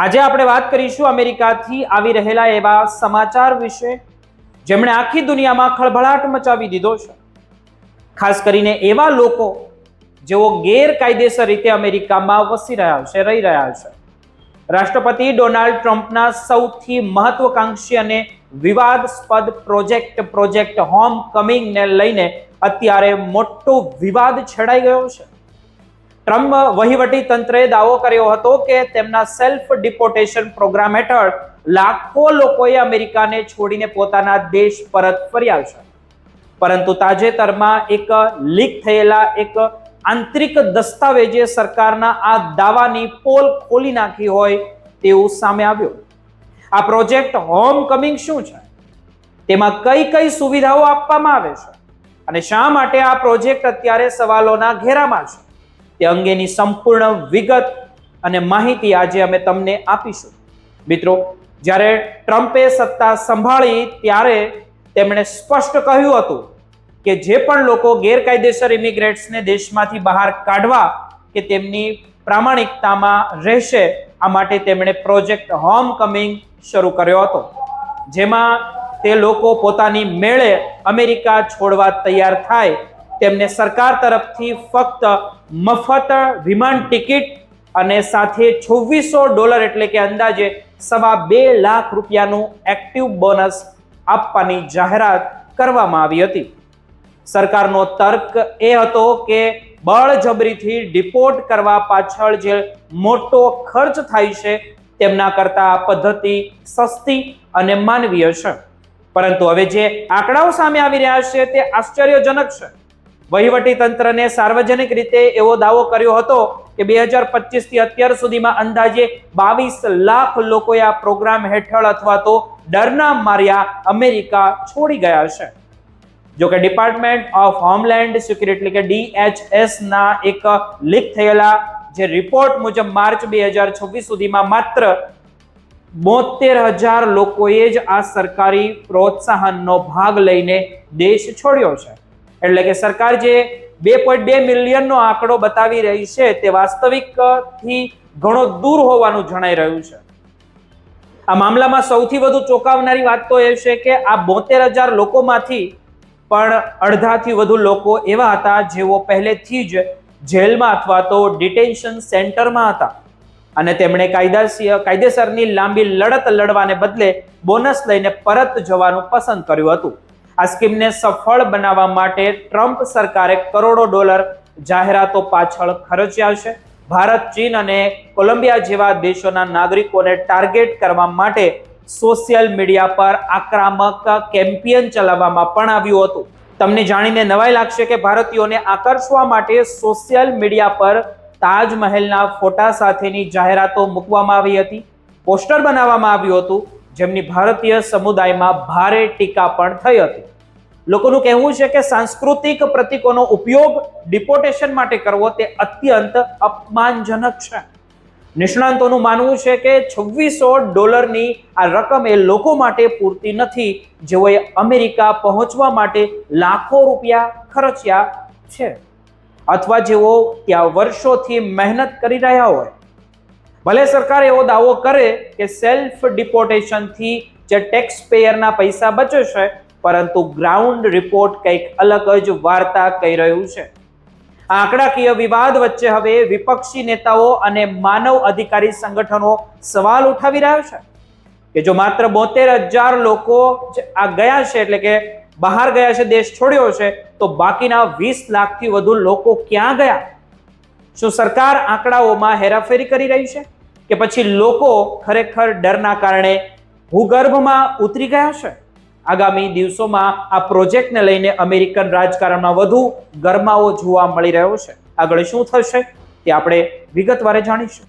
આજે આપણે વાત કરીશું અમેરિકાથી આવી રહેલા એવા સમાચાર વિશે જેમણે આખી દુનિયામાં ખળભળાટ મચાવી દીધો છે. ખાસ કરીને એવા લોકો જેઓ ગેરકાયદેસર રીતે અમેરિકામાં વસી રહ્યા છે, રહી રહ્યા છે. રાષ્ટ્રપતિ ડોનાલ્ડ ટ્રમ્પના સૌથી મહત્વકાંક્ષી અને વિવાદાસ્પદ પ્રોજેક્ટ હોમ કમિંગને લઈને અત્યારે મોટો વિવાદ છેડાઈ ગયો છે. ટ્રમ્પ વહીવટી તંત્રએ દાવો કર્યો હતો કે તેમના સેલ્ફ ડિપોર્ટેશન પ્રોગ્રામ હેઠળ લાખો લોકોએ અમેરિકાને છોડીને પોતાના દેશ પરત ફર્યા છે. પરંતુ તાજેતરમાં એક લીક થયેલા એક આંતરિક દસ્તાવેજે સરકારના આ દાવાની પોલ ખોલી નાખી હોય તેવું સામે આવ્યું. આ પ્રોજેક્ટ હોમ કમિંગ શું છે, તેમાં કઈ કઈ સુવિધાઓ આપવામાં આવે છે અને શા માટે આ પ્રોજેક્ટ અત્યારે સવાલોના ઘેરામાં છે, તે અંગેની સંપૂર્ણ વિગત અને માહિતી આજે અમે તમને આપીશું. મિત્રો, જ્યારે ટ્રમ્પે સત્તા સંભાળી ત્યારે તેમણે સ્પષ્ટ કહ્યું હતું કે જે પણ લોકો ગેરકાયદેસર ઇમિગ્રેન્ટ્સને દેશમાંથી બહાર કાઢવા કે તેમની પ્રામાણિકતામાં રહેશે, આ માટે તેમણે પ્રોજેક્ટ હોમ કમિંગ શરૂ કર્યો હતો, જેમાં તે લોકો પોતાની મેળે અમેરિકા છોડવા તૈયાર થાય તેમને સરકાર તરફથી ફક્ત મફત વિમાન ટિકિટ અને સાથે $2600 એટલે કે અંદાજે ₹2.25 લાખ એક્ટિવ બોનસ આપવાની જાહેરાત કરવામાં આવી હતી. સરકારનો તર્ક એ હતો કે બળજબરીથી ડિપોર્ટ કરવા પાછળ જે મોટો ખર્ચ થાય છે તેમના કરતા આ પદ્ધતિ સસ્તી અને માનવીય છે. પરંતુ હવે જે આંકડાઓ સામે આવી રહ્યા છે તે આશ્ચર્યજનક છે. વહીવટી તંત્રને સાર્વજનિક રીતે એવો દાવો કર્યો હતો કે 2025 થી અત્યાર સુધીમાં અંદાજે 22 લાખ લોકોએ આ પ્રોગ્રામ હેઠળ અથવા તો ડરના માર્યા અમેરિકા છોડી ગયા છે. જો કે ડિપાર્ટમેન્ટ ઓફ હોમલેન્ડ સિક્યુરિટી એટલે કે DHS ના એક લીક થયેલા જે રિપોર્ટ મુજબ માર્ચ 2026 સુધીમાં માત્ર 72,000 લોકોએ જ આ સરકારી પ્રોત્સાહનનો ભાગ લઈને દેશ છોડ્યો છે. એટલે કે સરકાર જે 2.2 મિલિયનનો આંકડો બતાવી રહી છે તે વાસ્તવિકથી ઘણો દૂર હોવાનું જણાઈ રહ્યું છે. આ મામલામાં સૌથી વધુ ચોંકાવનારી વાત તો એ છે કે આ 72,000 લોકોમાંથી પણ અડધાથી વધુ લોકો એવા હતા જેઓ પહેલેથી જ જેલમાં અથવા તો ડિટેન્શન સેન્ટરમાં હતા અને તેમણે કાયદેસરની લાંબી લડત લડવાને બદલે બોનસ લઈને પરત જવાનું પસંદ કર્યું હતું. આ સ્કીમને સફળ બનાવવા માટે ટ્રમ્પ સરકારે કરોડો ડોલર જાહેરાતો પાછળ ખર્ચ્યા છે. ભારત, ચીન અને કોલંબિયા જેવા દેશોના નાગરિકોને ટાર્ગેટ કરવા માટે સોશિયલ મીડિયા પર આક્રમક કેમ્પેઈન ચલાવવામાં પણ આવ્યું હતું. તમને જાણીને નવાઈ લાગશે કે ભારતીયોને આકર્ષવા માટે સોશિયલ મીડિયા પર તાજમહેલના ફોટા સાથેની જાહેરાતો મૂકવામાં આવી હતી, પોસ્ટર બનાવવામાં આવ્યું હતું, જેમની ભારતીય સમુદાયમાં ભારે ટીકા પણ થઈ હતી. લોકોનું કહેવું છે કે સાંસ્કૃતિક પ્રતીકોનો ઉપયોગ ડિપોર્ટેશન માટે કરવો તે અત્યંત અપમાનજનક છે. નિષ્ણાંતોનું માનવું છે કે $2600 આ રકમ એ લોકો માટે પૂરતી નથી જેઓએ અમેરિકા પહોંચવા માટે લાખો રૂપિયા ખર્ચ્યા છે અથવા જેઓ ત્યાં વર્ષોથી મહેનત કરી રહ્યા હોય. ભલે સરકાર એવો દાવો કરે કે સેલ્ફ ડિપોર્ટેશનથી જે ટેક્સ પેયરના પૈસા બચે છે, પરંતુ ગ્રાઉન્ડ રિપોર્ટ કંઈક અલગ જ વાર્તા કહી રહ્યું છે. આ આંકડાકીય વિવાદ વચ્ચે હવે વિપક્ષી નેતાઓ અને માનવ અધિકારી સંગઠનો સવાલ ઉઠાવી રહ્યા છે કે જો માત્ર 72,000 લોકો આ ગયા છે, એટલે કે બહાર ગયા છે, દેશ છોડ્યો છે, તો બાકીના 20 લાખથી વધુ લોકો ક્યાં ગયા? શું સરકાર આંકડાઓમાં હેરાફેરી કરી રહી છે કે પછી લોકો ખરેખર ડરના કારણે ભૂગર્ભમાં ઉતરી ગયા છે? આગામી દિવસોમાં આ પ્રોજેક્ટને લઈને અમેરિકન રાજકારણમાં વધુ ગરમાવો જોવા મળી રહ્યો છે. આગળ શું થશે તે આપણે વિગતવાર જાણીશું.